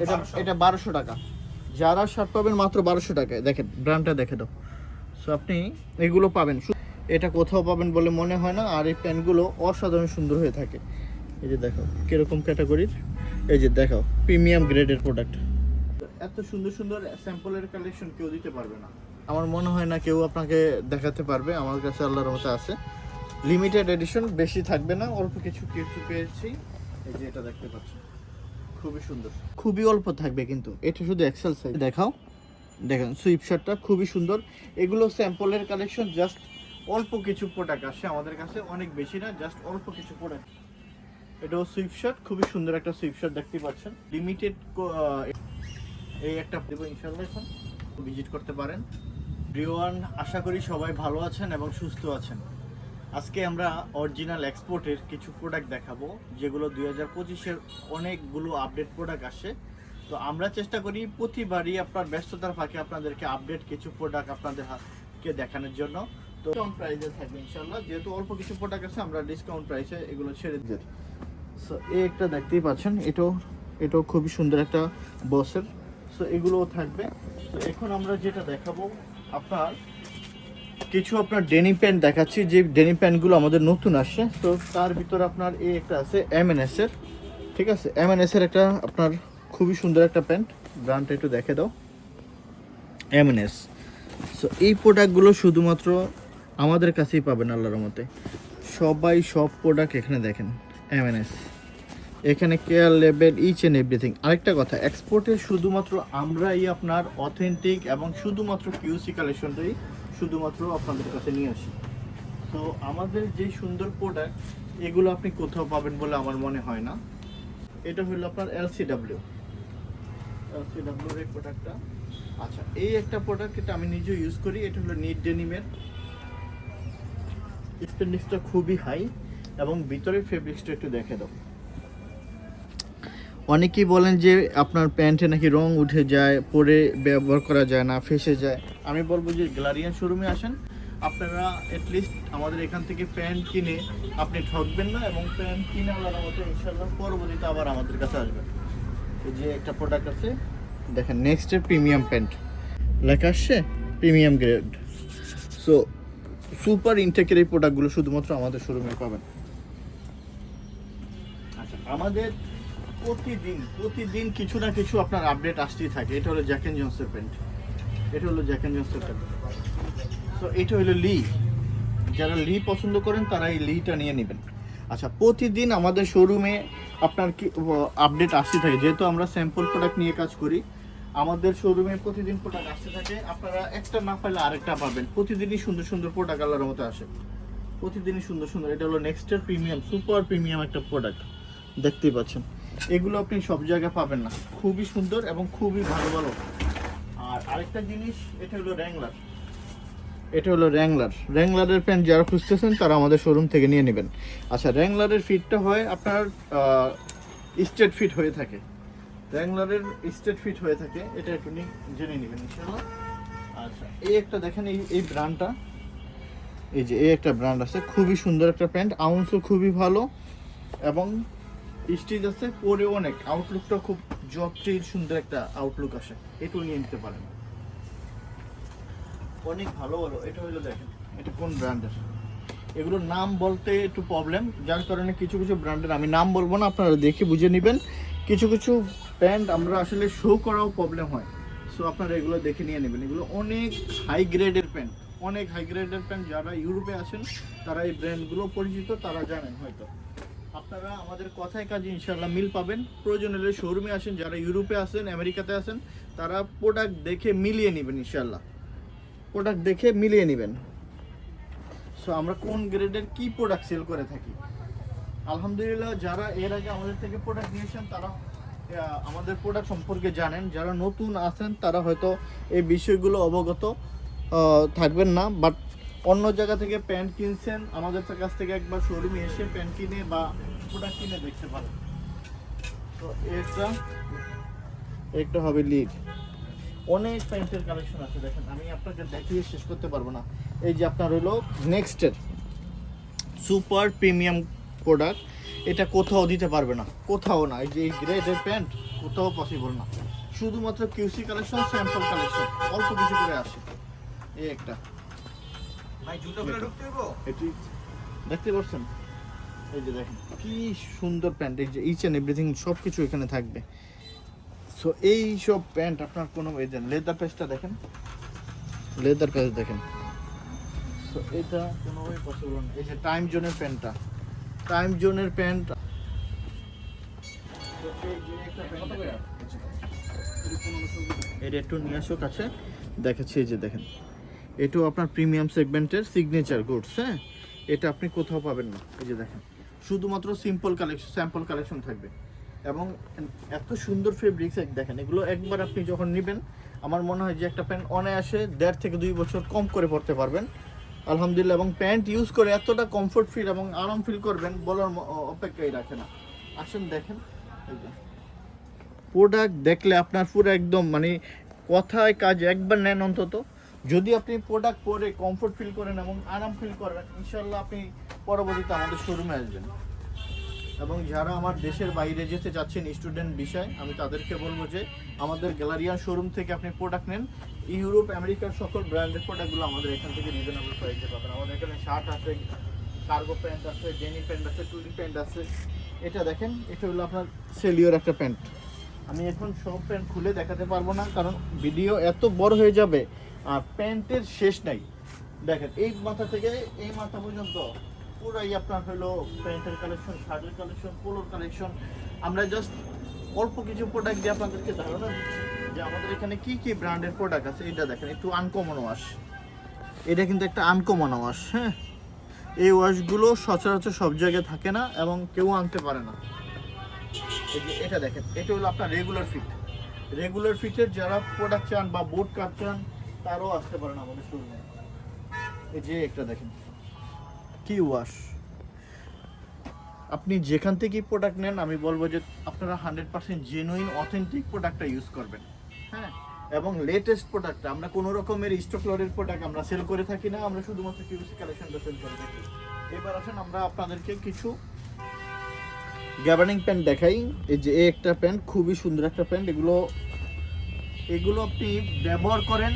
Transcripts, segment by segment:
এটা এটা 1200 টাকা। যারা শার্ট পাবেন মাত্র 1200 টাকায়। দেখেন ব্র্যান্ডটা দেখে দাও। সো আপনি এগুলো পাবেন, এটা কোথাও পাবেন বলে মনে হয় না। আর এই প্যান্টগুলো অসাধারণ সুন্দর হয়ে থাকে। এই যে দেখো কিরকম ক্যাটাগরির, এই যে দেখো প্রিমিয়াম গ্রেডের প্রোডাক্ট। এত সুন্দর সুন্দর স্যাম্পলের কালেকশন কেউ দিতে পারবে না, আমার মনে হয় না কেউ আপনাকে দেখাতে পারবে। আমার কাছে আল্লাহর মতো আছে, লিমিটেড এডিশন, বেশি থাকবে না, অল্প কিছু কিছু পেয়েছি। এই যে এটা দেখতে পাচ্ছেন খুবই সুন্দর, খুবই অল্প থাকবে কিন্তু এটা শুধু এক্সেল সাইজ। দেখাও, দেখেন সুইপ শার্টটা খুবই সুন্দর। এগুলো স্যাম্পলের কালেকশন, জাস্ট অল্প কিছু প্রোডাক্ট আসে আমাদের কাছে, অনেক বেশি না, জাস্ট অল্প কিছু প্রোডাক্ট। এটাও সুইপ শার্ট, খুবই সুন্দর একটা সুইপ শার্ট দেখতে পাচ্ছেন, লিমিটেড। এই একটা দেবো ইনশাআল্লাহ, এখন ভিজিট করতে পারেন। এভরিওয়ান, আশা করি সবাই ভালো আছেন এবং সুস্থ আছেন। আজকে আমরা অরিজিনাল এক্সপোর্টের কিছু প্রোডাক্ট দেখাবো, যেগুলো 2025-এর অনেকগুলো আপডেট প্রোডাক্ট আসে। তো আমরা চেষ্টা করি প্রতিবারই আপনার ব্যস্ততার ফাঁকে আপনাদেরকে আপডেট কিছু প্রোডাক্ট আপনাদেরকে দেখানোর জন্য। তো ডিসকাউন্ট প্রাইসে থাকবে ইনশাআল্লাহ, যেহেতু অল্প কিছু প্রোডাক্ট আছে আমরা ডিসকাউন্ট প্রাইসে এগুলো ছেড়ে দিই। সো এই একটা দেখতেই পাচ্ছেন, এটাও খুবই সুন্দর একটা বসের। সো এগুলোও থাকবে। তো এখন আমরা যেটা দেখাবো আপনার কিছু আপনার ডেনিম প্যান্ট দেখাচ্ছি, যে ডেনিম প্যান্টগুলো আমাদের নতুন আসছে। তো তার ভিতরে আপনার এই একটা আছে এমএনএস এর, ঠিক আছে, এমএনএস এর একটা আপনার খুবই সুন্দর একটা প্যান্ট, ব্র্যান্ডটা একটু দেখে দাও, এমএনএস। সো এই প্রোডাক্টগুলো শুধুমাত্র আমাদের কাছেই পাবেন আল্লাহর মতে। সবাই সব প্রোডাক্ট এখানে দেখেন এমএনএস, এখানে care level, each and everything. আরেকটা কথা, এক্সপোর্টে শুধুমাত্র আমরাই আপনার অথেন্টিক এবং শুধুমাত্র কিউসি কালেকশনটাই শুধুমাত্র আপনাদের কাছে নিয়ে আসি। তো আমাদের যে সুন্দর প্রোডাক্ট, এগুলো আপনি কোথাও পাবেন বলে আমার মনে হয় না। এটা হলো আপনার এলসিডাব্লিউ এর প্রোডাক্টটা। আচ্ছা, এই একটা প্রোডাক্ট, এটা আমি নিজেও ইউজ করি। এটা হলো নিট ডেনিমের, স্পেন্ডিক্সটা খুবই হাই এবং ভিতরে ফেব্রিক্সটা একটু দেখে দাও। অনেকেই বলেন যে আপনার প্যান্টে নাকি রং উঠে যায়, পরে ব্যবহার করা যায় না, ফেসে যায়। আমি বলবো যে গ্যালারিয়ান শোরুমে আসেন, আপনারা অ্যাটলিস্ট আমাদের এখান থেকে প্যান্ট কিনে আপনি ঠকবেন না, এবং প্যান্ট কিনে আলাদা মতো ইনশাল্লাহ পরবর্তীতে আবার আমাদের কাছে আসবেন। এই যে একটা প্রোডাক্ট আছে দেখেন, নেক্সটের প্রিমিয়াম প্যান্ট লেখা আসছে, প্রিমিয়াম গ্রেড। সো সুপার ইনটেকের এই প্রোডাক্টগুলো শুধুমাত্র আমাদের শোরুমে পাবেন। আচ্ছা, আমাদের প্রতিদিন কিছু না কিছু আপনার আপডেট আসতেই থাকে। এটা হলো জ্যাক এন্ড জনসের প্যান্ট, এটা হলো জ্যাক এন্ড জনসের প্যান্ট। সো এটা হলো লি, যারা লি পছন্দ করেন তারা এই লিটা নিয়ে নেবেন। আচ্ছা, প্রতিদিন আমাদের শোরুমে আপনার কি আপডেট আসতে থাকে, যেহেতু আমরা স্যাম্পল প্রোডাক্ট নিয়ে কাজ করি, আমাদের শোরুমে প্রতিদিন প্রোডাক্ট আসতে থাকে। আপনারা একটা না পাইলে আরেকটা পাবেন। প্রতিদিনই সুন্দর সুন্দর প্রোডাক্ট আল্লাহর মতো আসে, প্রতিদিনই সুন্দর সুন্দর। এটা হলো নেক্সটের প্রিমিয়াম, সুপার প্রিমিয়াম একটা প্রোডাক্ট দেখতেই পাচ্ছেন। এগুলো আপনি সব জায়গায় পাবেন না, খুবই সুন্দর এবং খুবই ভালো ভালো। আর আরেকটা জিনিস, এটা হলো র্যাংলারের প্যান্ট যারা খুঁজতেছেন তারা আমাদের শোরুম থেকে নিয়ে নেবেন। আচ্ছা, র্যাংলারের ফিটটা হয় আপনার স্ট্রেট ফিট হয়ে থাকে, এটা একটু জেনে নেবেন ইনশাআল্লাহ। আচ্ছা, এই একটা দেখেন, এই ব্র্যান্ডটা, এই যে এই একটা ব্র্যান্ড আছে, খুবই সুন্দর একটা প্যান্ট, আউন্সও খুবই ভালো এবং স্টিচ আছে, পরে অনেক আউটলুকটা খুব জটিল সুন্দর একটা আউটলুক আসে। এটাও নিয়ে নিতে পারেন, অনেক ভালো ভালো। এটা হলো দেখেন, এটা কোন ব্র্যান্ডের, এগুলোর নাম বলতে একটু প্রবলেম, যার কারণে কিছু কিছু ব্র্যান্ডের আমি নাম বলবো না, আপনারা দেখে বুঝে নেবেন। কিছু কিছু প্যান্ট আমরা আসলে শো করাও প্রবলেম হয়, সো আপনারা এগুলো দেখে নিয়ে নেবেন। এগুলো অনেক হাই গ্রেডের প্যান্ট, যারা ইউরোপে আছেন তারা এই ব্র্যান্ডগুলো পরিচিত, তারা জানেন হয়তো। আপনারা আমাদের কথায় কাজে ইনশাআল্লাহ মিল পাবেন। প্রয়োজন হলে শোরুমে আসেন, যারা ইউরোপে আছেন, আমেরিকাতে আছেন, তারা প্রোডাক্ট দেখে মিলিয়ে নেবেন ইনশাআল্লাহ, সো আমরা কোন গ্রেডের কি প্রোডাক্ট সেল করে থাকি। আলহামদুলিল্লাহ, যারা এর আগে আমাদের থেকে প্রোডাক্ট নিয়েছেন তারা আমাদের প্রোডাক্ট সম্পর্কে জানেন। যারা নতুন আছেন তারা হয়তো এই বিষয়গুলো অবগত থাকবেন না, বাট অন্য জায়গা থেকে প্যান্ট কিনছেন, আমাদের কাছ থেকে একবার শোরুমে এসে প্যান্ট কিনে বা প্রোডাক্ট কিনে দেখতে পারেন। তো একটা হবে লিড, অনেক প্যান্টের কালেকশন আছে দেখেন, আমি আপনাকে দেখিয়ে শেষ করতে পারবো না। এই যে আপনার হলো নেক্সটের সুপার প্রিমিয়াম প্রোডাক্ট, এটা কোথাও দিতে পারবে না, কোথাও না। এই যে এই গ্রেডের প্যান্ট কোথাও পসিবল না। শুধুমাত্র কিউসি কালেকশন, স্যাম্পল কালেকশন, অল্প কিছু করে আসে। এই একটা ভাই জুতোগুলো ঢুকতে হইব? এটি দেখতে পাচ্ছেন, এই যে দেখেন কি সুন্দর প্যান্ট, এই যে ইচ অ্যান্ড এভরিথিং সব কিছু এখানে থাকবে। সো এই সব প্যান্ট আপনার কোনো, এই যে লেদার পেজটা দেখেন, লেদার পেজ দেখেন। সো এটা কোনোভাবে পসিবল না। এই যে টাইম জোনের প্যান্টটা, টাইম জোনের প্যান্ট, এটা একটু নিয়ে আসো কাছে দেখাচ্ছি। এই যে দেখেন, এটাও আপনার প্রিমিয়াম সেগমেন্টের সিগনেচার গুডস। হ্যাঁ, এটা আপনি কোথাও পাবেন না। এই যে দেখেন, শুধুমাত্র সিম্পল কালেকশন, স্যাম্পল কালেকশন থাকবে এবং এত সুন্দর ফেব্রিক্স দেখেন। এগুলো একবার আপনি যখন নেবেন, আমার মনে হয় যে একটা প্যান্ট অনায়াসে 1.5 থেকে 2 বছর কম করে পরতে পারবেন আলহামদুলিল্লাহ। এবং প্যান্ট ইউজ করে এতটা কমফোর্ট ফিল এবং আরাম ফিল করবেন, বলার অপেক্ষাই রাখে না। আসেন দেখেন, এই যে প্রোডাক্ট দেখলে আপনার পুরো একদম মানে কথায় কাজ একবার নেন অন্তত। যদি আপনি প্রোডাক্ট পরে কমফোর্ট ফিল করেন এবং আরাম ফিল করবেন, ইনশাল্লাহ আপনি পরবর্তীতে আমাদের শোরুমে আসবেন। এবং যারা আমার দেশের বাইরে যেতে চাচ্ছেন স্টুডেন্ট বিষয়, আমি তাদেরকে বলবো যে আমাদের গ্যালারিয়ান শোরুম থেকে আপনি প্রোডাক্ট নেন। ইউরোপ, আমেরিকার সকল ব্র্যান্ডের প্রোডাক্টগুলো আমাদের এখান থেকে রিজনেবল প্রাইসে পাবেন। আমাদের এখানে শার্ট আছে, কার্গো প্যান্ট আছে, ডেনি প্যান্ট আছে, টুরি প্যান্ট আছে। এটা দেখেন, এটা হলো আপনার সেলিওর একটা প্যান্ট। আমি এখন সব প্যান্ট খুলে দেখাতে পারবো না, কারণ ভিডিও এত বড় হয়ে যাবে আর প্যান্টের শেষ নাই। দেখেন এই মাথা থেকে এই মাথা পর্যন্ত পুরাই আপনার হলো প্যান্টের কালেকশন, শার্টের কালেকশন, পোলোর কালেকশন। আমরা জাস্ট অল্প কিছু প্রোডাক্ট দিয়ে আপনাদেরকে ধারণা দিচ্ছি যে আমাদের এখানে কি কি ব্র্যান্ডের প্রোডাক্ট আছে। এটা দেখেন, একটু আনকমন ওয়াশ, এটা কিন্তু একটা আনকমন ওয়াশ। হ্যাঁ, এই ওয়াশগুলো সচরাচর সব জায়গায় থাকে না এবং কেউ আনতে পারে না। এই যে এটা দেখেন, এটা হলো আপনার রেগুলার ফিট। রেগুলার ফিটের যারা প্রোডাক্ট চান বা বোট কাট চান, তারাও আসতে পারেন আমাদের শোরুমে। এই যে একটা দেখেন কি ওয়াশ। আপনি যেখান থেকেই প্রোডাক্ট নেন, আমি বলবো যে আপনারা 100% জেনুইন অথেন্টিক প্রোডাক্টটা ইউজ করবেন। হ্যাঁ, এবং লেটেস্ট প্রোডাক্টটা, আমরা কোনো রকমের স্টক লটের প্রোডাক্ট আমরা সেল করে থাকি না, আমরা শুধুমাত্র কিউসি কালেকশনটা সেল করে থাকি। এবার আসেন আমরা আপনাদেরকে কিছু গ্যাবার্ডিং প্যান্ট দেখাই। এই যে একটা প্যান্ট, খুবই সুন্দর একটা প্যান্ট। এগুলো আপনি ব্যবহার করেন।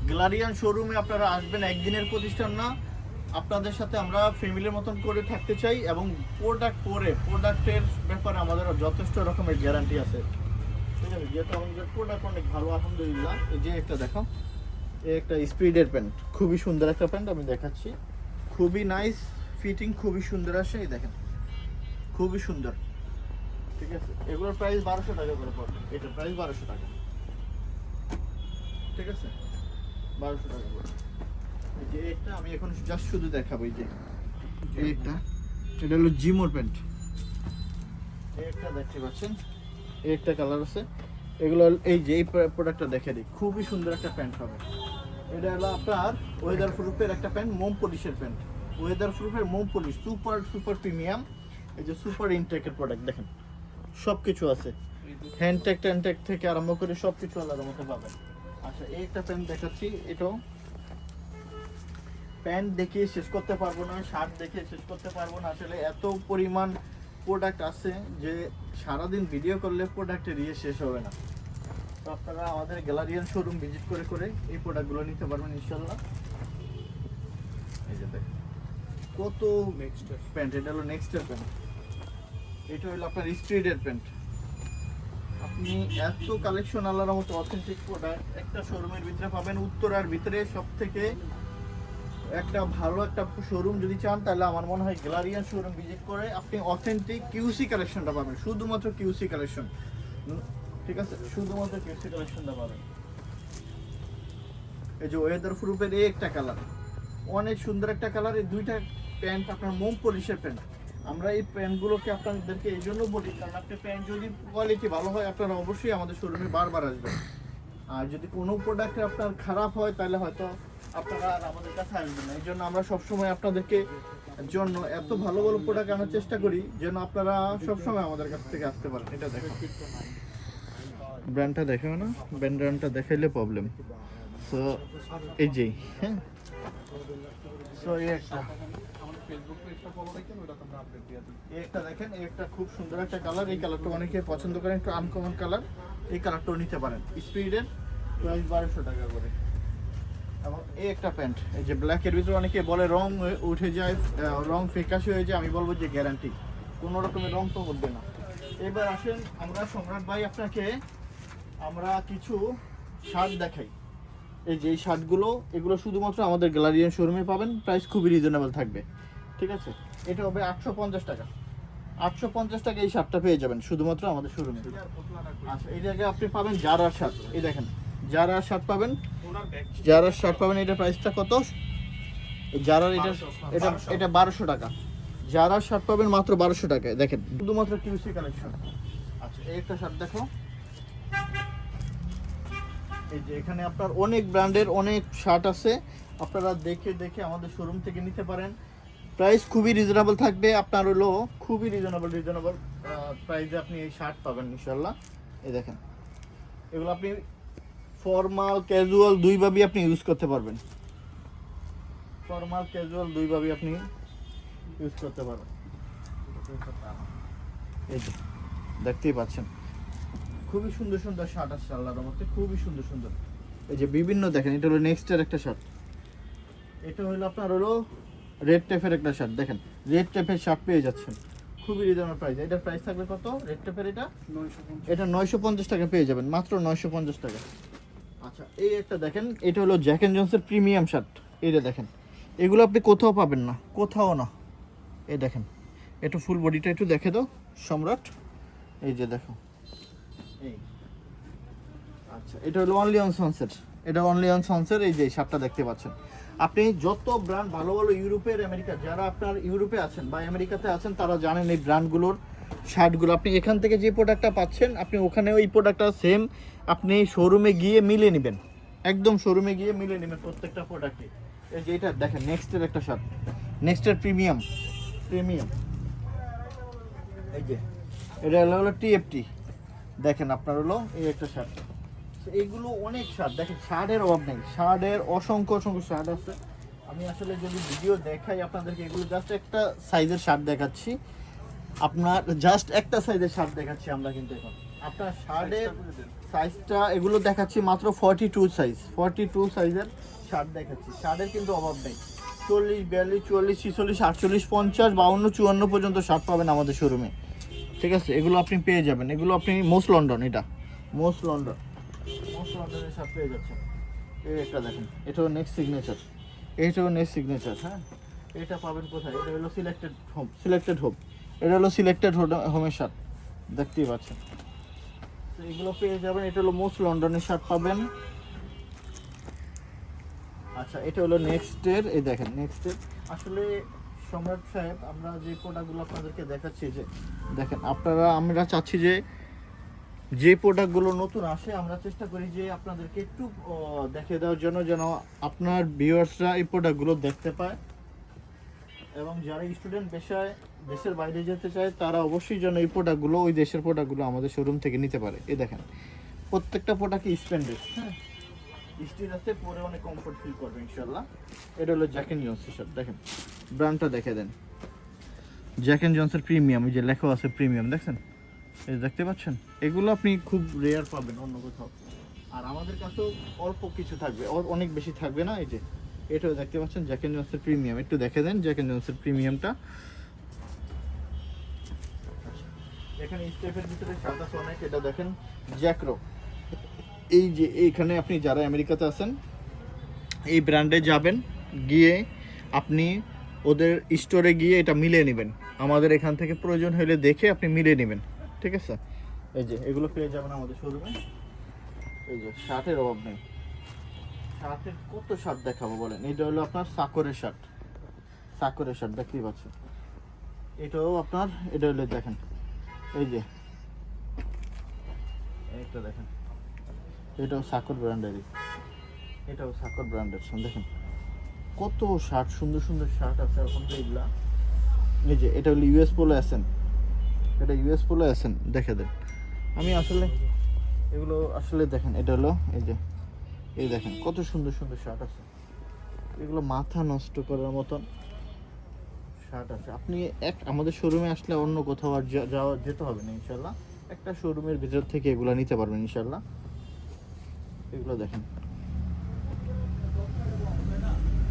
গ্যালারিয়ান শোরুমে আপনারা আসবেন, একদিনের প্রতিষ্ঠান না, আপনাদের সাথে আমরা ফ্যামিলির মতন করে থাকতে চাই। এবং প্রোডাক্টের ব্যাপারে আমাদের যথেষ্ট রকমের গ্যারান্টি আছে। ঠিক আছে, যেহেতু আমাদের প্রোডাক্ট অনেক ভালো আলহামদুলিল্লাহ। এই যে একটা দেখো, এই একটা স্পিডের প্যান্ট, খুবই সুন্দর একটা প্যান্ট, আমি দেখাচ্ছি। খুবই নাইস ফিটিং, খুবই সুন্দর আসে। এই দেখেন, খুবই সুন্দর। ঠিক আছে, এগুলোর প্রাইস 1200 টাকা করে পড়বে। এটার প্রাইস 1200 টাকা। ঠিক আছে, 1200 টাকা করে। এই যে এটা আমি এখন জাস্ট শুধু দেখাবো। এই যে এটা হলো জিমোর প্যান্ট। এই একটা দেখতে পাচ্ছেন, এই একটা কালার আছে। এগুলো এই যে এই প্রোডাক্টটা দেখে দিই, খুবই সুন্দর একটা প্যান্ট হবে। এটা হলো আপনার ওয়েদার প্রুফের একটা প্যান্ট, মোম পলিশের প্যান্ট। ওয়েদার প্রুফের মোম পলিশ, সুপার প্রিমিয়াম। এই যে সুপার ইনটেকের প্রোডাক্ট দেখেন, সব কিছু আছে। হ্যান্ডটেক ট্যান্টেক থেকে আরম্ভ করে সব কিছু আলাদা মতো পাবেন। আচ্ছা, এই একটা প্যান্ট দেখাচ্ছি। এটাও প্যান্ট দেখিয়ে শেষ করতে পারবো না, শার্ট দেখিয়ে শেষ করতে পারবো না। আসলে এত পরিমাণ প্রোডাক্ট আছে যে সারাদিন ভিডিও করলে প্রোডাক্টের ইয়ে শেষ হবে না। তো আপনারা আমাদের গ্যালারিয়ান শোরুম ভিজিট করে করে এই প্রোডাক্টগুলো নিতে পারবেন ইনশাল্লাহ। এই যে দেখেন কত নেক্সট প্যান্ট, এটা হলো নেক্সটের প্যান্ট। এটা হলো আপনার স্ট্রিটের প্যান্ট। আপনি এত কালেকশন আল্লাহর মতো অথেন্টিক প্রোডাক্ট একটা শোরুমের ভিতরে পাবেন। উত্তরার ভিতরে সব থেকে একটা ভালো একটা শোরুম যদি চান, তাহলে আমার মনে হয় গ্যালারিয়ান শোরুম ভিজিট করে আপনি অথেন্টিক কিউসি কালেকশনটা পাবেন। শুধুমাত্র কিউসি কালেকশন, ঠিক আছে, শুধুমাত্র কিউসি কালেকশনটা পাবেন। এই যে ওয়েদার প্রুফের এই একটা কালার, অনেক সুন্দর একটা কালার। এই দুইটা প্যান্ট আপনার মোম পলিশের প্যান্ট। আমরা এই প্যান্টগুলোকে আপনাদেরকে এই জন্য বলি, কারণ আপনার প্যান্ট যদি কোয়ালিটি ভালো হয়, আপনারা অবশ্যই আমাদের শোরুমে বারবার আসবেন। আর যদি কোনো প্রোডাক্ট আপনার খারাপ হয়, তাহলে হয়তো আপনারা আর আমাদের কাছে আসবেন না। এই জন্য আমরা সবসময় আপনাদেরকে জন্য এত ভালো ভালো প্রোডাক্ট আনার চেষ্টা করি, যেন আপনারা সবসময় আমাদের কাছ থেকে আসতে পারেন। এটা দেখো, ব্র্যান্ডটা দেখাও না, ব্র্যান্ডটা দেখাইলে প্রবলেম। সো এই যে, হ্যাঁ, সো এই একটা ফেসবুক পেজটা ফলো রাখেন, ওটা তোমরা আপডেট দিয়ে দিন। এই একটা দেখেন, এই একটা খুব সুন্দর একটা কালার। এই কালারটা অনেকে পছন্দ করেন, একটু আনকমন কালার। এই কালারটাও নিতে পারেন। স্পিডের প্রাইস 1200 টাকা করে। এবং এই একটা প্যান্ট, এই যে ব্ল্যাকের ভিতরে অনেকে বলে রং উঠে যায়, রং ফেকাশি হয়ে যায়। আমি বলবো যে গ্যারান্টি, কোনো রকমের রং তো উঠবে না। এবার আসেন আমরা সম্রাট ভাই আপনাকে আমরা কিছু শার্ট দেখাই। এই যে এই শার্টগুলো, এগুলো শুধুমাত্র আমাদের গ্যালারিয়ান শোরুমে পাবেন। প্রাইস খুবই রিজনেবল থাকবে, ঠিক আছে? এটা হবে 850 টাকা। 850 টাকা এই শার্টটা পেয়ে যাবেন শুধুমাত্র আমাদের শোরুমে। আচ্ছা, এই জায়গায় আপনি পাবেন জারার শার্ট। এই দেখেন জারার শার্ট পাবেন, জারার শার্ট পাবেন। এটার প্রাইসটা কত? জারার এটা এটা এটা 1200 টাকা। জারার শার্ট পাবেন মাত্র 1200 টাকায়। দেখেন শুধুমাত্র কিউসি কালেকশন। আচ্ছা, এই একটা শার্ট দেখো। এই যে এখানে আপনার অনেক ব্র্যান্ডের অনেক শার্ট আছে, আপনারা দেখে দেখে আমাদের শোরুম থেকে নিতে পারেন। প্রাইস খুবই রিজনেবল থাকবে আপনার, হলো খুবই রিজনেবল প্রাইসে আপনি এই শার্ট পাবেন ইনশাল্লাহ। এই দেখেন, এগুলো আপনি ফর্মাল ক্যাজুয়াল দুইভাবেই আপনি ইউজ করতে পারবেন। ফর্মাল ক্যাজুয়াল দুইভাবেই আপনি ইউজ করতে পারবেন। এই যে দেখতেই পাচ্ছেন খুবই সুন্দর সুন্দর শার্ট আসছে আল্লাহর রহমতে, খুবই সুন্দর সুন্দর। এই যে বিভিন্ন দেখেন, এটা হলো নেক্সটের একটা শার্ট। এটা হলো আপনার হলো রেড টেপের একটা শার্ট। দেখেন রেড টেপের শার্ট পেয়ে যাচ্ছেন খুবই রিজনেবল প্রাইস। এটার প্রাইস থাকবে কত? রেড টেপের এটা 950 টাকা পেয়ে যাবেন, মাত্র 950 টাকা। আচ্ছা, এই একটা দেখেন, এটা হলো জ্যাক এন্ড জনসের প্রিমিয়াম শার্ট। এইটা দেখেন, এগুলো আপনি কোথাও পাবেন না, কোথাও না। এই দেখেন, একটু ফুল বডিটা একটু দেখে দাও সম্রাট। এই যে দেখো, এই আচ্ছা, এটা হলো অনলি অন সনসেট। এটা অনলি অন সনসেট। এই যে শার্টটা দেখতে পাচ্ছেন, আপনি যত ব্র্যান্ড ভালো ভালো ইউরোপের আমেরিকা, যারা আপনার ইউরোপে আছেন বা আমেরিকাতে আছেন তারা জানেন এই ব্র্যান্ডগুলোর শার্টগুলো। আপনি এখান থেকে যে প্রোডাক্টটা পাচ্ছেন, আপনি ওখানে ওই প্রোডাক্টটা সেম আপনি শোরুমে গিয়ে মিলে নেবেন, একদম শোরুমে গিয়ে মিলে নেবেন প্রত্যেকটা প্রোডাক্টে। এই যে এটা দেখেন নেক্সটের একটা শার্ট, নেক্সটের প্রিমিয়াম। এই যে এটা হলো টিএফটি। দেখেন আপনার হলো এই একটা শার্ট। এইগুলো অনেক শার্ট, দেখেন শার্টের অভাব নেই, শার্টের অসংখ্য অসংখ্য শার্ট আছে। আমি আসলে যদি ভিডিও দেখাই আপনাদেরকে, এগুলো জাস্ট একটা সাইজের শার্ট দেখাচ্ছি, আপনার জাস্ট একটা সাইজের শার্ট দেখাচ্ছি আমরা। কিন্তু এখন আপনার শার্টের সাইজটা এগুলো দেখাচ্ছি মাত্র 42 সাইজ, 42 সাইজের শার্ট দেখাচ্ছি। শার্টের কিন্তু অভাব নেই। 40, 42, 44, 46, 48, 50, 52, 54 পর্যন্ত শার্ট পাবেন আমাদের শোরুমে, ঠিক আছে? এগুলো আপনি পেয়ে যাবেন। এগুলো আপনি মোস্ট লন্ডন, এটা মোস্ট লন্ডনের শার্ট পেয়ে যাচ্ছেন। এই একটা দেখেন, এটাও নেক্সট সিগনেচার, এটাও নেক্সট সিগনেচার। হ্যাঁ, এটা পাবেন কোথায়? এটা হলো সিলেক্টেড হোম, এটা হলো সিলেক্টেড হোমের শার্ট, দেখতেই পাচ্ছেন। তো এগুলো পেয়ে যাবেন। এটা হলো মোস্ট লন্ডনের শার্ট পাবেন। আচ্ছা, এটা হলো নেক্সটের। এই দেখেন নেক্সটের। আসলে সম্রাট সাহেব, আমরা যে প্রোডাক্টগুলো আপনাদেরকে দেখাচ্ছি, যে দেখেন আমরা চাচ্ছি যে প্রোডাক্টগুলো নতুন আসে, আমরা চেষ্টা করি যে আপনাদেরকে একটু দেখে দেওয়ার জন্য, যেন আপনার ভিউয়ার্সরা এই প্রোডাক্টগুলো দেখতে পায়। এবং যারা স্টুডেন্ট পেশায় দেশের বাইরে যেতে চায়, তারা অবশ্যই যেন এই প্রোডাক্টগুলো, ওই দেশের প্রোডাক্টগুলো আমাদের শোরুম থেকে নিতে পারে। এই দেখেন প্রত্যেকটা প্রোডাক্টই স্প্যান্ডেড, হ্যাঁ স্টিল আছে, পরে অনেক কমফোর্ট ফিল করবে ইনশাল্লাহ। এটা হলো জ্যাক এন্ড জনসের শার্ট। দেখেন ব্র্যান্ডটা দেখে দেন, জ্যাক এন্ড জনসের প্রিমিয়াম। এই যে লেখা আছে প্রিমিয়াম, দেখছেন? এই দেখতে পাচ্ছেন? এগুলো আপনি খুব রেয়ার পাবেন অন্য কোথাও। আর আমাদের কাছেও অল্প কিছু থাকবে, অনেক বেশি থাকবে না। এই যে এটাও দেখতে পাচ্ছেন জ্যাক এন্ড জনসের প্রিমিয়াম। একটু দেখে দেন জ্যাক এন্ড জনসের প্রিমিয়ামটা। এখানে স্টেপের ভিতরে শার্ট আছে অনেক। এটা দেখেন জ্যাকরো। এই যে এইখানে আপনি যারা আমেরিকাতে আছেন, এই ব্র্যান্ডে যাবেন, গিয়ে আপনি ওদের স্টোরে গিয়ে এটা মিলিয়ে নেবেন। আমাদের এখান থেকে প্রয়োজন হলে দেখে আপনি মিলিয়ে নেবেন, ঠিক আছে? এই যে এগুলো পেয়ে যাবেন আমাদের শোরুমে। এই যে শার্টের অভাব নেই, শার্টের কত শার্ট দেখাবো বলেন। এটা হলো আপনার সাকরের শার্ট, দেখতেই পাচ্ছেন। এটাও আপনার, এটা হলো দেখেন, এই যে এটা দেখেন, এটাও সাকর ব্র্যান্ডেরই, দেখেন কত শার্ট, সুন্দর সুন্দর শার্ট আছে এখন তো এগুলা। এই যে এটা হলো ইউএস পোলো অ্যাসেন, দেখে দেন। আমি আসলে এগুলো আসলে দেখেন, এটা হলো এই দেখেন কত সুন্দর সুন্দর শার্ট আছে। এগুলো মাথা নষ্ট করার মতন শার্ট আছে। আপনি আমাদের শোরুমে আসলে অন্য কোথাও আর যেতে হবে না ইনশাল্লাহ। একটা শোরুমের ভিতর থেকে এগুলো নিতে পারবেন ইনশাল্লাহ। এগুলো দেখেন,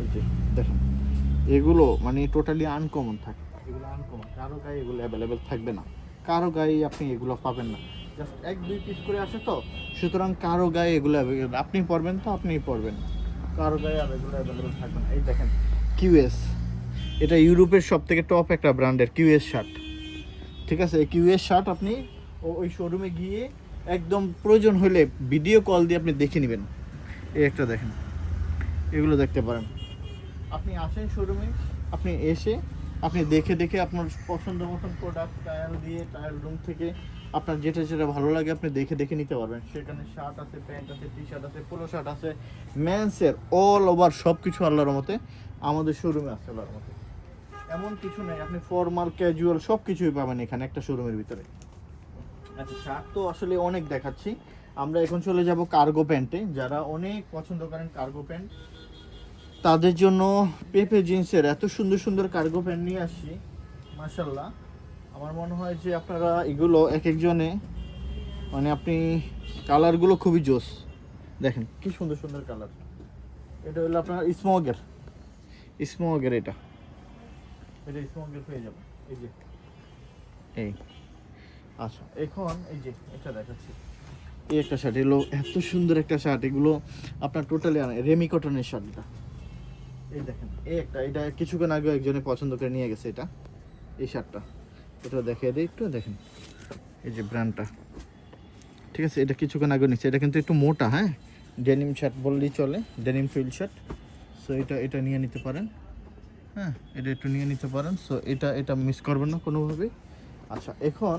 এই যে দেখেন, এগুলো মানে টোটালি আনকমন থাকে, এগুলো আনকমন, কারো গায়ে এগুলো অ্যাভেলেবেল থাকবে না, কারো গায়ে আপনি এগুলো পাবেন না, জাস্ট 1-2 পিস করে আসে তো, সুতরাং কারো গায়ে এগুলো আপনি পরবেন তো আপনিই পরবেন, কারো গায়ে আর এগুলো অ্যাভেলেবেল থাকবে না। এই দেখেন কিউএস, এটা ইউরোপের সব থেকে টপ একটা ব্র্যান্ডের কিউএস শার্ট, ঠিক আছে। এই কিউএস শার্ট আপনি ওই শোরুমে গিয়ে একদম প্রয়োজন হলে ভিডিও কল দিয়ে আপনি দেখে নেবেন। এই একটা দেখেন, এগুলো দেখতে পারেন, আপনি আসেন শোরুমে, আপনি এসে আপনি দেখে দেখে আপনার পছন্দ মতন প্রোডাক্ট ট্রায়াল দিয়ে, ট্রায়াল রুম থেকে আপনার যেটা যেটা ভালো লাগে আপনি দেখে দেখে নিতে পারবেন। সেখানে শার্ট আছে, প্যান্ট আছে, টি শার্ট আছে, পোলো শার্ট আছে, মেন্সের অল ওভার সব কিছু আল্লাহর মতে আমাদের শোরুমে আছে আল্লাহর মতে। এমন কিছু নেই, আপনি ফর্মাল ক্যাজুয়াল সব কিছুই পাবেন এখানে একটা শোরুমের ভিতরে। আচ্ছা, শার্ট তো আসলে অনেক দেখাচ্ছি, আমরা এখন চলে যাব কার্গো প্যান্টে। যারা অনেক পছন্দ করেন কার্গো প্যান্ট, তাদের জন্য পেপে জিন্সের এত সুন্দর সুন্দর কার্গো প্যান্ট নিয়ে আসছি মাশাল্লাহ। আমার মনে হয় যে আপনারা এগুলো এক একজনে মানে আপনি কালারগুলো খুবই জোস, দেখেন কি সুন্দর সুন্দর কালার। এটা হলো আপনার স্মোকের এটা স্মোকের পেয়ে যাবেন, এই যে এই। আচ্ছা, এখন এই যে এটা দেখাচ্ছি, এই একটা শার্ট, এগুলো এত সুন্দর একটা শার্ট, এগুলো আপনার টোটালি রেমি কটনের শার্ট। এটা এই দেখেন, এই একটা, এটা কিছুক্ষণ আগে একজনে পছন্দ করে নিয়ে গেছে এটা, এই শার্টটা, এটা দেখিয়ে দিই একটু, দেখেন এই যে ব্র্যান্ডটা, ঠিক আছে। এটা কিছুক্ষণ আগে নিচ্ছে, এটা কিন্তু একটু মোটা, হ্যাঁ, ডেনিম শার্ট বললেই চলে, ডেনিম ফিল শার্ট। সো এটা নিয়ে নিতে পারেন, হ্যাঁ, এটা একটু নিয়ে নিতে পারেন। সো এটা মিস করবেন না কোনোভাবেই। আচ্ছা, এখন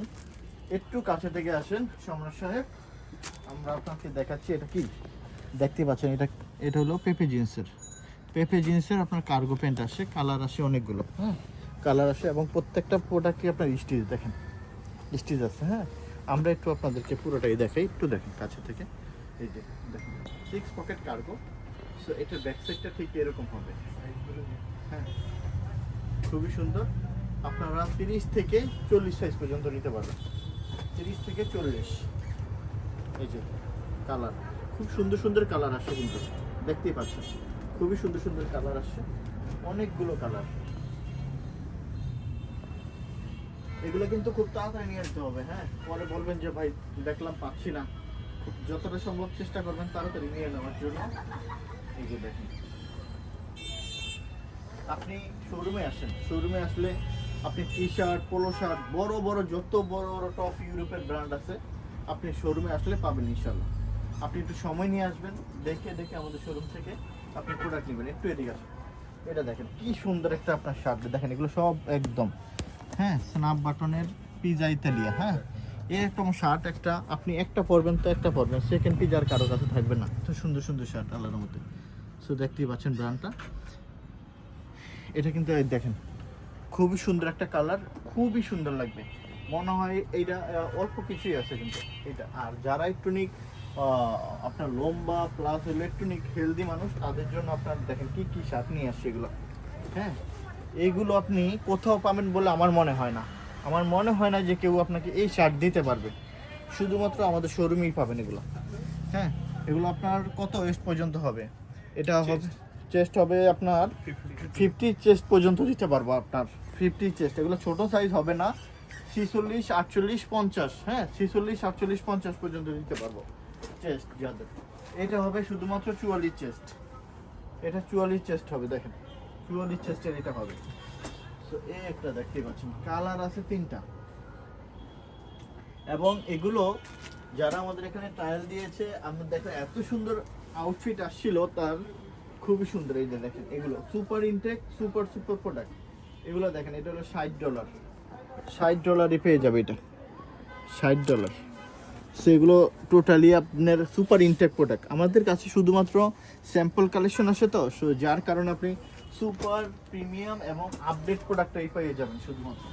একটু কাছে থেকে আসেন সম্রাট সাহেব, আমরা আপনাকে দেখাচ্ছি এটা কি দেখতে পাচ্ছেন। এটা হলো পেপে জিন্সের আপনার কার্গো প্যান্ট আসে, কালার আসে অনেকগুলো, হ্যাঁ, কালার আসে, এবং প্রত্যেকটা প্রোডাক্টই আপনার স্টিচ, দেখেন স্টিচ আছে, হ্যাঁ। আমরা একটু আপনাদেরকে পুরোটাই দেখাই, একটু দেখেন কাছে থেকে, এই যে দেখেন 6 পকেট কার্গো। সো এটার ব্যাক সাইডটা ঠিক এরকম হবে, হ্যাঁ, খুবই সুন্দর। আপনারা 30 থেকে 40 সাইজ পর্যন্ত নিতে পারবেন, 30 থেকে 40। এই যে কালার, খুব সুন্দর সুন্দর কালার আসছে, কিন্তু দেখতেই পাচ্ছেন খুবই সুন্দর সুন্দর কালার আসছে, অনেকগুলো কালার। এগুলো কিন্তু খুব তাড়াতাড়ি নিয়ে আসতে হবে, হ্যাঁ, পরে বলবেন যে ভাই দেখলাম পাচ্ছি না, যতটা সম্ভব চেষ্টা করবেন তাড়াতাড়ি নিয়ে নেওয়ার জন্য। এই যে দেখেন, আপনি শোরুমে আসেন, শোরুমে আসলে আপনি টি শার্ট, পোলো শার্ট, বড় বড় যত বড় বড় টপ ইউরোপের ব্র্যান্ড আছে আপনি শোরুমে আসলে পাবেন ইনশাল্লাহ। আপনি একটু সময় নিয়ে আসবেন, দেখে দেখে আমাদের শোরুম থেকে আপনি প্রোডাক্ট নেবেন। একটু এদিকে আসেন, এটা দেখেন কি সুন্দর একটা আপনার শার্ট, দেখেন এগুলো সব একদম, হ্যাঁ, স্ন্যাপ বাটনের পিজা ইতালিয়া, হ্যাঁ, এরকম শার্ট একটা আপনি একটা পরবেন তো একটা পরবেন, সেকেন্ড পিজা আর কারো কাছে থাকবে না, তো সুন্দর সুন্দর শার্ট আল্লাহর মধ্যে। সো দেখতেই পাচ্ছেন ব্র্যান্ডটা, এটা কিন্তু এই দেখেন খুবই সুন্দর একটা কালার, খুবই সুন্দর লাগবে, মনে হয় এইটা অল্প কিছুই আছে কিন্তু এটা। আর যারা ইলেকট্রনিক আপনার লম্বা প্লাস ইলেকট্রনিক হেলদি মানুষ, তাদের জন্য আপনার দেখেন কি কি শার্ট নিয়ে আসছে এগুলো, হ্যাঁ, এইগুলো আপনি কোথাও পাবেন বলে আমার মনে হয় না, আমার মনে হয় না যে কেউ আপনাকে এই শার্ট দিতে পারবে, শুধুমাত্র আমাদের শোরুমেই পাবেন এগুলো, হ্যাঁ। এগুলো আপনার কত ওয়েস্ট পর্যন্ত হবে? এটা হবে চেস্ট হবে আপনার 50 চেস্ট পর্যন্ত দিতে পারবো আপনার, 50 চেস্ট, এগুলো ছোট সাইজ হবে না, 46, 48, 50, হ্যাঁ, 46, 48, 50 পর্যন্ত দিতে পারবো চেস্ট যাদের। এটা হবে শুধুমাত্র 44 চেস্ট, এটা 44 চেস্ট হবে, দেখেন 44 চেস্টের এটা হবে। সো এই একটা দেখতে পাচ্ছেন, কালার আছে 3টা, এবং এগুলো যারা আমাদের এখানে ট্রায়াল দিয়েছে, আমরা দেখো এত সুন্দর আউটফিট আসছিল তার, খুবই সুন্দর। এই যে দেখেন এগুলো সুপার ইনটেক, সুপার প্রোডাক্ট, এগুলো দেখেন, এটা হলো $60, $60 পেয়ে যাবে এটা, $60। সো এগুলো টোটালি আপনার সুপার ইনটেক প্রোডাক্ট। আমাদের কাছে শুধুমাত্র স্যাম্পল কালেকশন আসে তো, সো যার কারণে আপনি সুপার প্রিমিয়াম এবং আপডেট প্রোডাক্টটাই পেয়ে যাবেন, শুধুমাত্র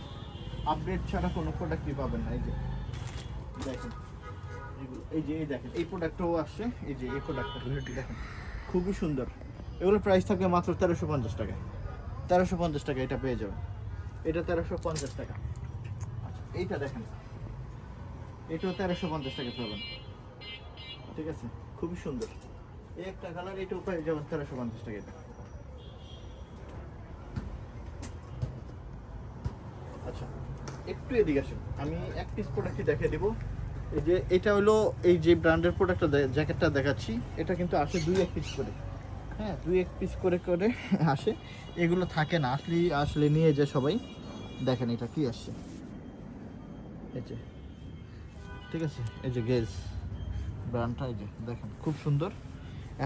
আপডেট ছাড়া কোনো প্রোডাক্টই পাবেন না। এই যে দেখেন এগুলো, এই যে এই দেখেন এই প্রোডাক্টটাও আসছে, এই যে এই প্রোডাক্টটা দেখেন খুবই সুন্দর। এগুলোর প্রাইস থাকবে মাত্র 1350 টাকা, 1350 টাকা এটা পেয়ে যাবেন। এটা 1350 টাকা। আচ্ছা এইটা দেখেন, এটাও 1350 টাকা পাবেন, ঠিক আছে, খুবই সুন্দর। এই একটা কালার, এটাও পেয়ে যাবেন 1350 টাকা। এটা আচ্ছা একটু এদিকে আসেন, আমি এক পিস প্রোডাক্টই দেখিয়ে দিব। এই যে এটা হলো এই যে ব্র্যান্ডের প্রোডাক্টটা, জ্যাকেটটা দেখাচ্ছি, এটা কিন্তু আসে 2-1 পিস করে। হ্যাঁ 2-1 পিস করে করে আসে, এগুলো থাকে না আসলে নিয়ে যায় সবাই। দেখেন এটা কি আসছে, এই যে, ঠিক আছে, এই যে গেজ ব্র্যান্ডটা, এই যে দেখেন খুব সুন্দর,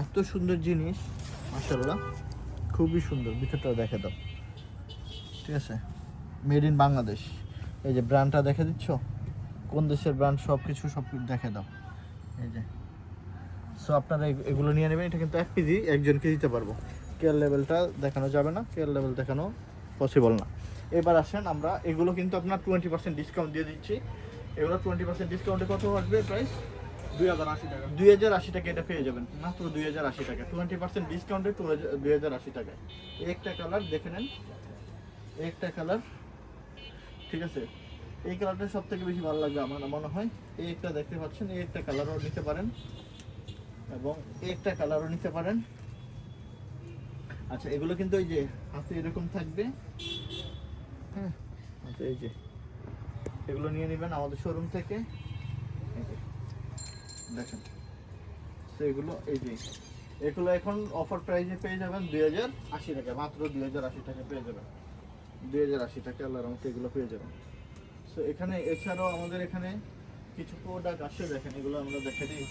এত সুন্দর জিনিস মাশাআল্লাহ, খুবই সুন্দর। ভিতরটা দেখে দাও, ঠিক আছে, মেড ইন বাংলাদেশ। এই যে ব্র্যান্ডটা দেখে দিচ্ছ, কোন দেশের ব্র্যান্ড, সব কিছু দেখে দাও। এই যে সো আপনারা এগুলো নিয়ে নেবেন। এটা কিন্তু 1 কেজি একজনকে দিতে পারবো, কেয়ার লেভেলটা দেখানো যাবে না, কেয়ার লেভেল দেখানো পসিবল না। এবার আসেন, আমরা এগুলো কিন্তু আপনার 20% ডিসকাউন্ট দিয়ে দিচ্ছি। এগুলো 20% ডিসকাউন্টে কত আসবে প্রাইস? 2080 টাকা। 2080 টাকা এটা পেয়ে যাবেন, মাত্র 2080 টাকা, 20% ডিসকাউন্টে 2080 টাকায়। এই একটা কালার দেখে নেন, এই একটা কালার, ঠিক আছে, এই কালারটা সব থেকে বেশি ভালো লাগবে আমার মনে হয়। এই একটা দেখতে পাচ্ছেন, এই একটা কালারও নিতে পারেন এবং এই একটা কালারও নিতে পারেন। আচ্ছা এগুলো কিন্তু এই যে হাতে এরকম থাকবে, হ্যাঁ, আচ্ছা এই যে এগুলো নিয়ে নেবেন আমাদের শোরুম থেকে। এই যে দেখেন, তো এগুলো এই যে এগুলো এখন অফার প্রাইসে পেয়ে যাবেন 2080 টাকা, মাত্র 2080 টাকা পেয়ে যাবেন, 2080 টাকা আল্লাহর রহমতে এগুলো পেয়ে যাবেন। সো এখানে এছাড়াও আমাদের এখানে কিছু প্রোডাক্ট আসে, দেখেন এগুলো আমরা দেখে দিই।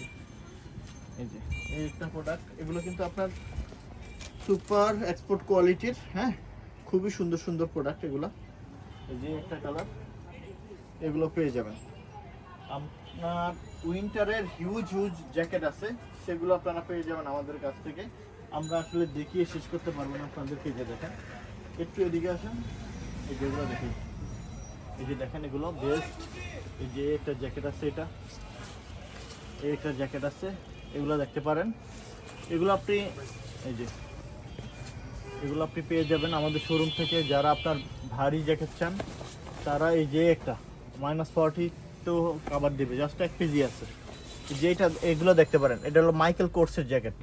এই যে এই একটা প্রোডাক্ট, এগুলো কিন্তু আপনার সুপার এক্সপোর্ট কোয়ালিটির, হ্যাঁ, খুবই সুন্দর সুন্দর প্রোডাক্ট এগুলো। এই যে একটা কালার, এগুলো পেয়ে যাবেন। আপনার উইন্টারের হিউজ জ্যাকেট আছে, সেগুলো আপনারা পেয়ে যাবেন আমাদের কাছ থেকে। আমরা আসলে দেখিয়ে শেষ করতে পারবো না আপনাদেরকে। যে দেখেন, একটু এদিকে আসেন, এই যেগুলো দেখি, এই যে দেখেন এগুলো বেস্ট। এই যে একটা জ্যাকেট আছে, এটা এই একটা জ্যাকেট আছে, এগুলো দেখতে পারেন। এগুলো আপনি এই যে এগুলো আপনি পেয়ে যাবেন আমাদের শোরুম থেকে। যারা আপনার ভারী জ্যাকেট চান তারা এই যে একটা -40 তো কাভার দেবে, জাস্ট 1 কেজি আছে। যে এটা এগুলো দেখতে পারেন, এটা হলো মাইকেল কোর্সের জ্যাকেট,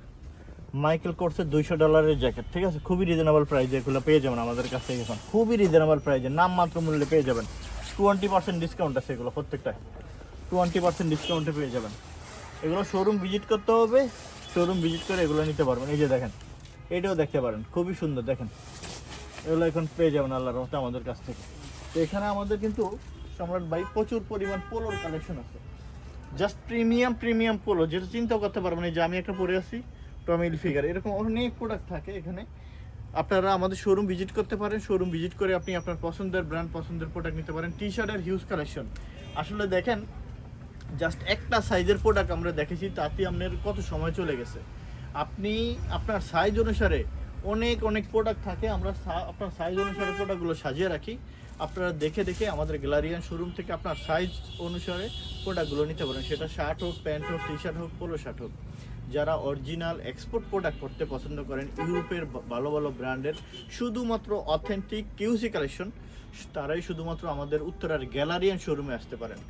মাইকেল কোর্সের $200 জ্যাকেট, ঠিক আছে, খুবই রিজনেবল প্রাইসে এগুলো পেয়ে যাবেন আমাদের কাছে। এখন খুবই রিজনেবল প্রাইসে, নামমাত্র মূল্যে পেয়ে যাবেন। 20% ডিসকাউন্ট আছে এগুলো প্রত্যেকটায়, 20% ডিসকাউন্টে পেয়ে যাবেন। এগুলো শোরুম ভিজিট করতে হবে, শোরুম ভিজিট করে এগুলো নিতে পারবেন। এই যে দেখেন, এটাও দেখতে পারেন, খুবই সুন্দর, দেখেন এগুলো এখন পেয়ে যাবেন আল্লাহর রহমতে আমাদের কাছ থেকে। তো এখানে আমাদের কিন্তু সম্রাট ভাই প্রচুর পরিমাণ পোলোর কালেকশন আছে, জাস্ট প্রিমিয়াম পোলো, যেটা চিন্তাও করতে পারবেন। এই যে আমি একটা পরে আছি টমি হিলফিগার, এরকম অনেক প্রোডাক্ট থাকে এখানে। আপনারা আমাদের শোরুম ভিজিট করতে পারেন, শোরুম ভিজিট করে আপনি আপনার পছন্দের ব্র্যান্ড, পছন্দের প্রোডাক্ট নিতে পারেন। টি শার্টের হিউজ কালেকশন, আসলে দেখেন জাস্ট একটা সাইজের প্রোডাক্ট আমরা দেখেছি, তাতে আপনার কত সময় চলে গেছে। আপনি আপনার সাইজ অনুসারে অনেক প্রোডাক্ট থাকে, আমরা আপনার সাইজ অনুসারে প্রোডাক্টগুলো সাজিয়ে রাখি। আপনারা দেখে আমাদের গ্যালারিয়ান শোরুম থেকে আপনার সাইজ অনুসারে প্রোডাক্টগুলো নিতে পারেন, সেটা শার্ট হোক, প্যান্ট হোক, টি শার্ট হোক, পোলো শার্ট হোক। যারা অরিজিনাল এক্সপোর্ট প্রোডাক্ট করতে পছন্দ করেন, ইউরোপের ভালো ব্র্যান্ডের শুধুমাত্র অথেন্টিক কিউসি কালেকশন, তারাই শুধুমাত্র আমাদের উত্তরার গ্যালারিয়ান শোরুমে আসতে পারেন।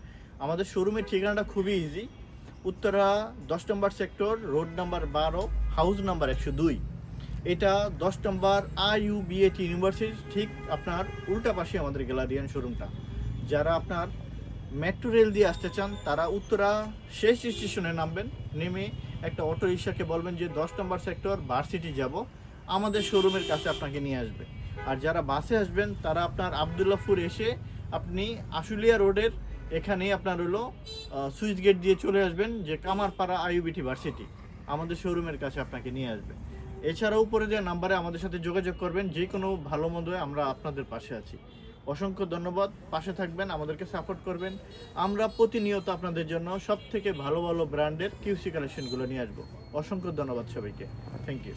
আমাদের শোরুমের ঠিকানাটা খুবই ইজি, উত্তরা 10 নম্বর sector, road number 12, house number 102। এটা 10 নম্বর IUBAT ইউনিভার্সিটি ঠিক আপনার উল্টা পাশে আমাদের গ্যালারিয়ান শোরুমটা। যারা আপনার মেট্রো রেল দিয়ে আসতে চান তারা উত্তরা শেষ স্টেশনে নামবেন, নেমে একটা অটো রিক্সাকে বলবেন যে 10 নম্বর সেক্টর ভার্সিটি যাব, আমাদের শোরুমের কাছে আপনাকে নিয়ে আসবে। আর যারা বাসে আসবেন তারা আপনার আবদুল্লাহপুর এসে আপনি আশুলিয়া রোডের এখানেই আপনার হলো সুইচ গেট দিয়ে চলে আসবেন, যে কামারপাড়া IUBT ভার্সিটি, আমাদের শোরুমের কাছে আপনাকে নিয়ে আসবে। এছাড়াও উপরে যে নাম্বারে আমাদের সাথে যোগাযোগ করবেন, যে কোনো ভালো মন্দে আমরা আপনাদের পাশে আছি। অসংখ্য ধন্যবাদ, পাশে থাকবেন, আমাদেরকে সাপোর্ট করবেন। আমরা প্রতিনিয়ত আপনাদের জন্য সব থেকে ভালো ব্র্যান্ডের কিউসি কালেকশনগুলো নিয়ে আসবো। অসংখ্য ধন্যবাদ সবাইকে, থ্যাংক ইউ।